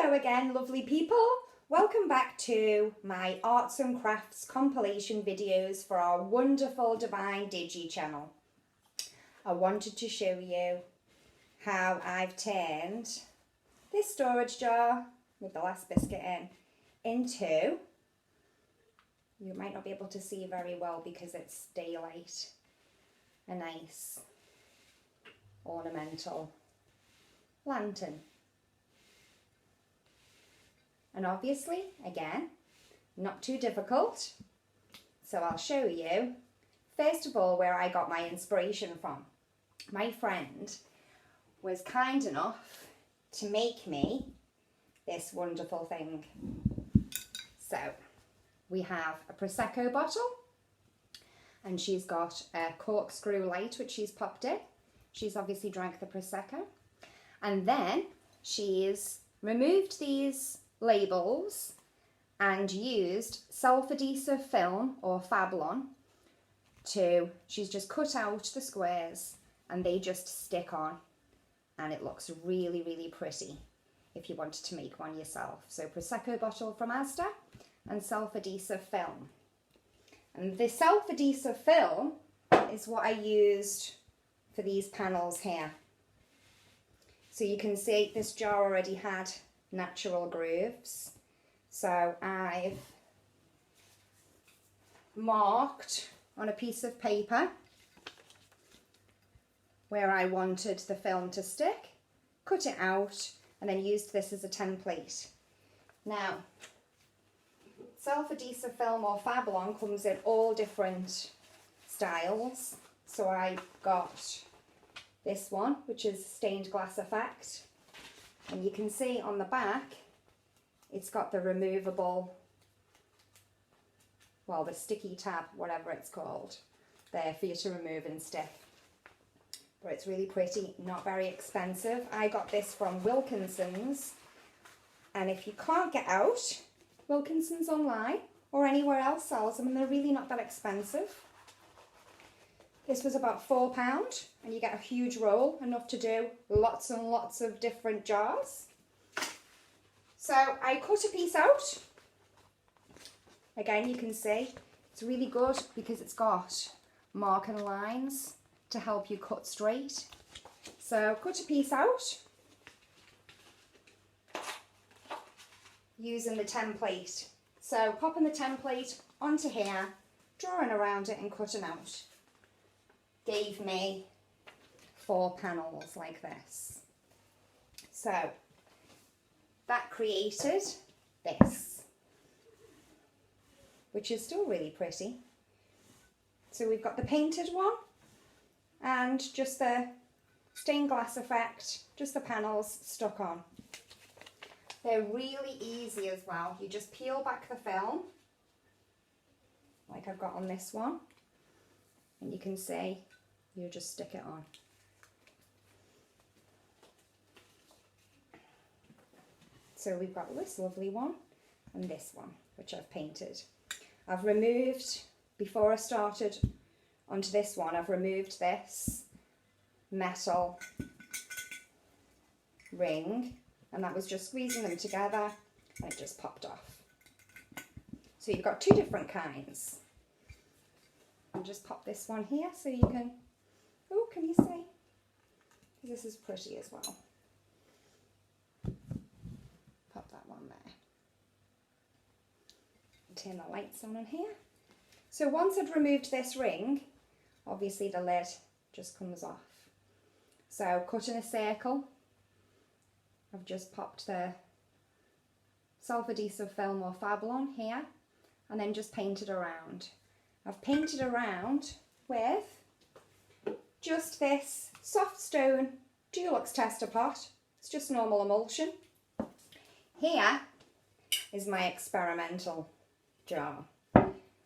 Hello again, lovely people. Welcome back to my arts and crafts compilation videos for our wonderful Divine Digi channel. I wanted to show you how I've turned this storage jar with the last biscuit into, you might not be able to see very well because it's daylight, a nice ornamental lantern. And obviously, again, not too difficult. So I'll show you, first of all, where I got my inspiration from. My friend was kind enough to make me this wonderful thing. So we have a Prosecco bottle, and she's got a corkscrew light, which she's popped in. She's obviously drank the Prosecco. And then she's removed these labels and used self-adhesive film or Fablon she's just cut out the squares and they just stick on, and it looks really, really pretty if you wanted to make one yourself. So Prosecco bottle from Asda and self-adhesive film. And the self-adhesive film is what I used for these panels here. So you can see this jar already had natural grooves. So I've marked on a piece of paper where I wanted the film to stick, cut it out, and then used this as a template. Now, self-adhesive film or Fablon comes in all different styles. So I got this one, which is stained glass effect. And you can see on the back, it's got the removable, well, the sticky tab, whatever it's called, there for you to remove and stick. But it's really pretty, not very expensive. I got this from Wilkinson's. And if you can't get out, Wilkinson's online or anywhere else sells them, and they're really not that expensive. This was about £4, and you get a huge roll, enough to do lots and lots of different jars. So I cut a piece out. Again, you can see it's really good because it's got marking lines to help you cut straight. So cut a piece out using the template. So popping the template onto here, drawing around it and cutting out. Gave me 4 panels like this. So that created this, which is still really pretty. So we've got the painted one and just the stained glass effect, just the panels stuck on. They're really easy as well. You just peel back the film, like I've got on this one, and you can see you just stick it on. So we've got this lovely one and this one, which I've painted. I've removed, before I started onto this one, I've removed this metal ring, and that was just squeezing them together and it just popped off. So you've got 2 different kinds. I'll just pop this one here so you can, oh, can you see? This is pretty as well. Pop that one there. Turn the lights on in here. So once I've removed this ring, obviously the lid just comes off. So cut in a circle. I've just popped the self-adhesive film or Fablon here, and then just painted around. I've painted around with just this soft stone Dulux tester pot. It's just normal emulsion. Here is my experimental jar,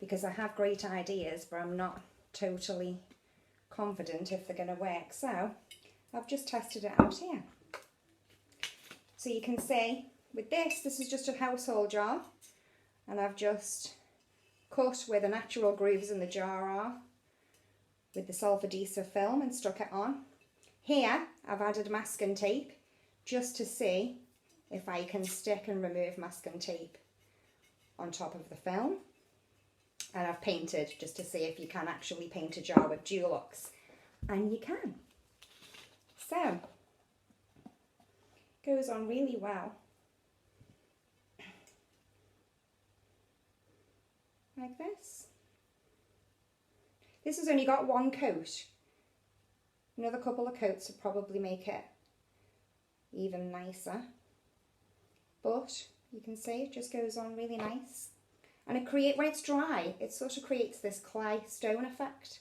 because I have great ideas but I'm not totally confident if they're going to work. So I've just tested it out here. So you can see with this is just a household jar, and I've just cut where the natural grooves in the jar are with the self-adhesive film and stuck it on. Here I've added masking tape just to see if I can stick and remove masking tape on top of the film. And I've painted just to see if you can actually paint a jar with Dulux, and you can. So, goes on really well. Like this. This has only got one coat. Another couple of coats would probably make it even nicer. But you can see it just goes on really nice. And when it's dry, it sort of creates this clay stone effect.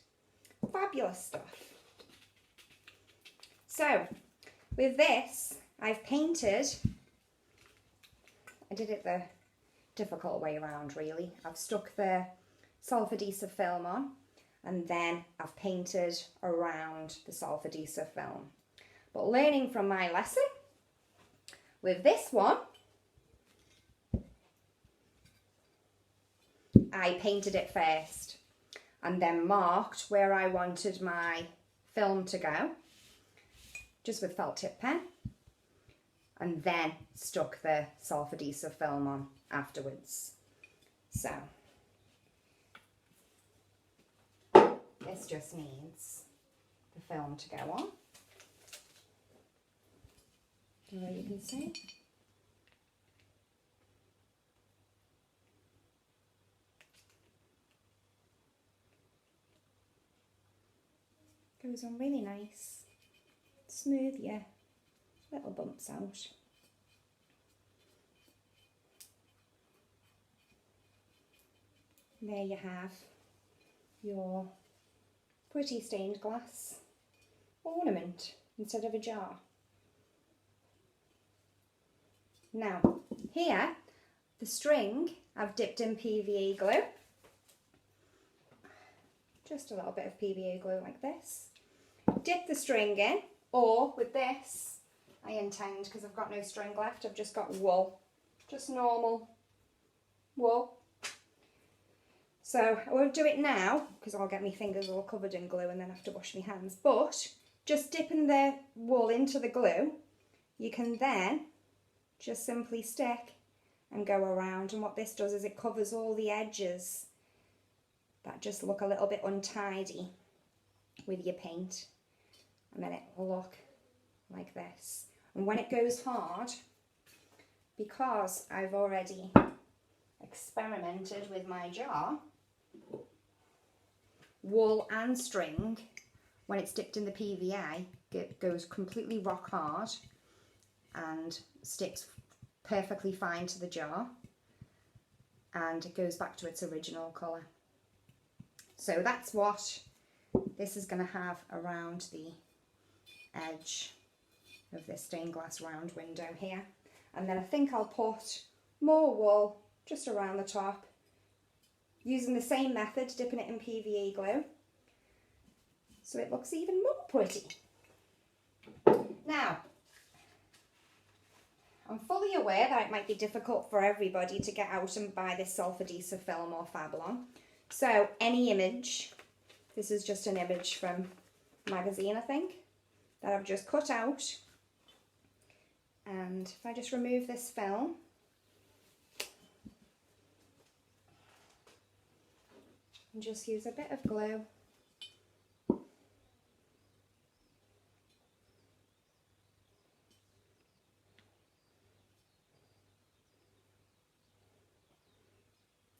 Fabulous stuff. So, with this, I've painted. I did it the difficult way around, really. I've stuck the self-adhesive film on, and then I've painted around the self-adhesive film. But learning from my lesson, with this one, I painted it first and then marked where I wanted my film to go, just with felt tip pen, and then stuck the self-adhesive film on afterwards. So this just needs the film to go on. There you can see. Goes on really nice. Smooth your little bumps out. There you have your pretty stained glass ornament instead of a jar. Now, here, the string I've dipped in PVA glue. Just a little bit of PVA glue like this. Dip the string in, or with this, I intend, because I've got no string left, I've just got wool. Just normal wool. So I won't do it now, because I'll get my fingers all covered in glue and then have to wash my hands. But just dipping the wool into the glue, you can then just simply stick and go around. And what this does is it covers all the edges that just look a little bit untidy with your paint. And then it will look like this. And when it goes hard, because I've already experimented with my jar, wool and string, when it's dipped in the PVA, it goes completely rock hard and sticks perfectly fine to the jar, and it goes back to its original colour. So that's what this is going to have around the edge of this stained glass round window here. And then I think I'll put more wool just around the top, using the same method, dipping it in PVA glue, so it looks even more pretty. Now, I'm fully aware that it might be difficult for everybody to get out and buy this self-adhesive film or Fablon. So any image, this is just an image from a magazine, I think, that I've just cut out. And if I just remove this film, and just use a bit of glue.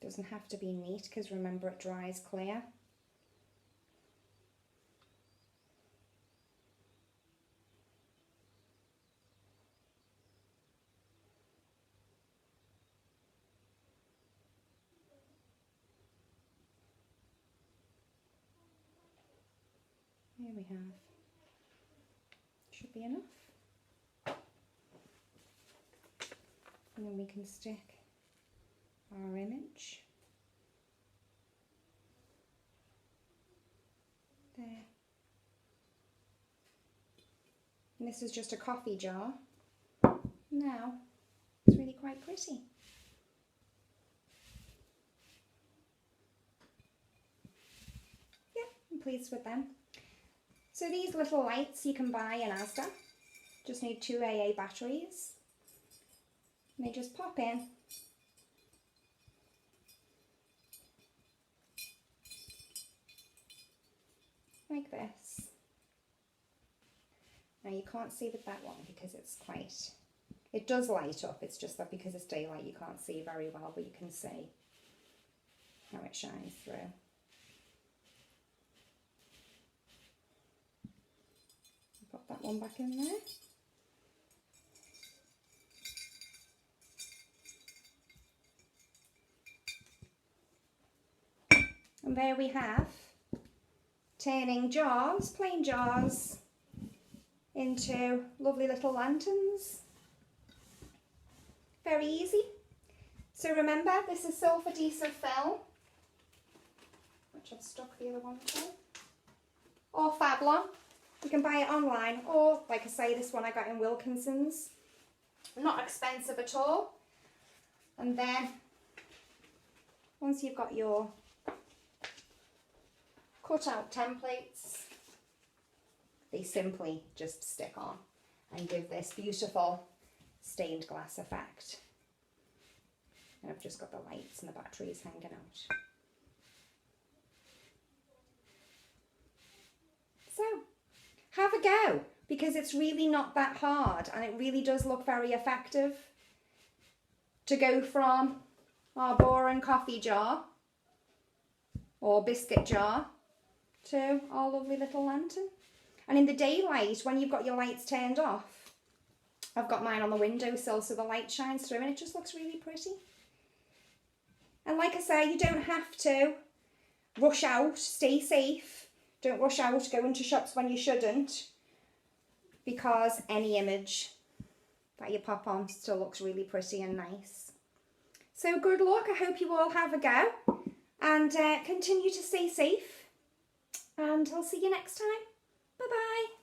Doesn't have to be neat, because remember, it dries clear. There we have. Should be enough. And then we can stick our image there. And this is just a coffee jar. Now, it's really quite pretty. Yeah, I'm pleased with them. So these little lights you can buy in Asda. Just need 2 AA batteries. And they just pop in. Like this. Now you can't see with that one because it's quite, it does light up, it's just that because it's daylight you can't see very well, but you can see how it shines through. Pop that one back in there. And there we have turning jars, plain jars, into lovely little lanterns. Very easy. So remember, this is sulfur adhesive film, which I've stuck the other one to, or Fablon. You can buy it online, or like I say, this one I got in Wilkinson's. Not expensive at all. And then once you've got your cut out templates, they simply just stick on and give this beautiful stained glass effect. And I've just got the lights and the batteries hanging out. So have a go, because it's really not that hard and it really does look very effective to go from our boring coffee jar or biscuit jar to our lovely little lantern. And in the daylight, when you've got your lights turned off, I've got mine on the windowsill so the light shines through and it just looks really pretty. And like I say, you don't have to rush out, stay safe. Don't rush out, go into shops when you shouldn't, because any image that you pop on still looks really pretty and nice. So good luck, I hope you all have a go and continue to stay safe, and I'll see you next time. Bye bye.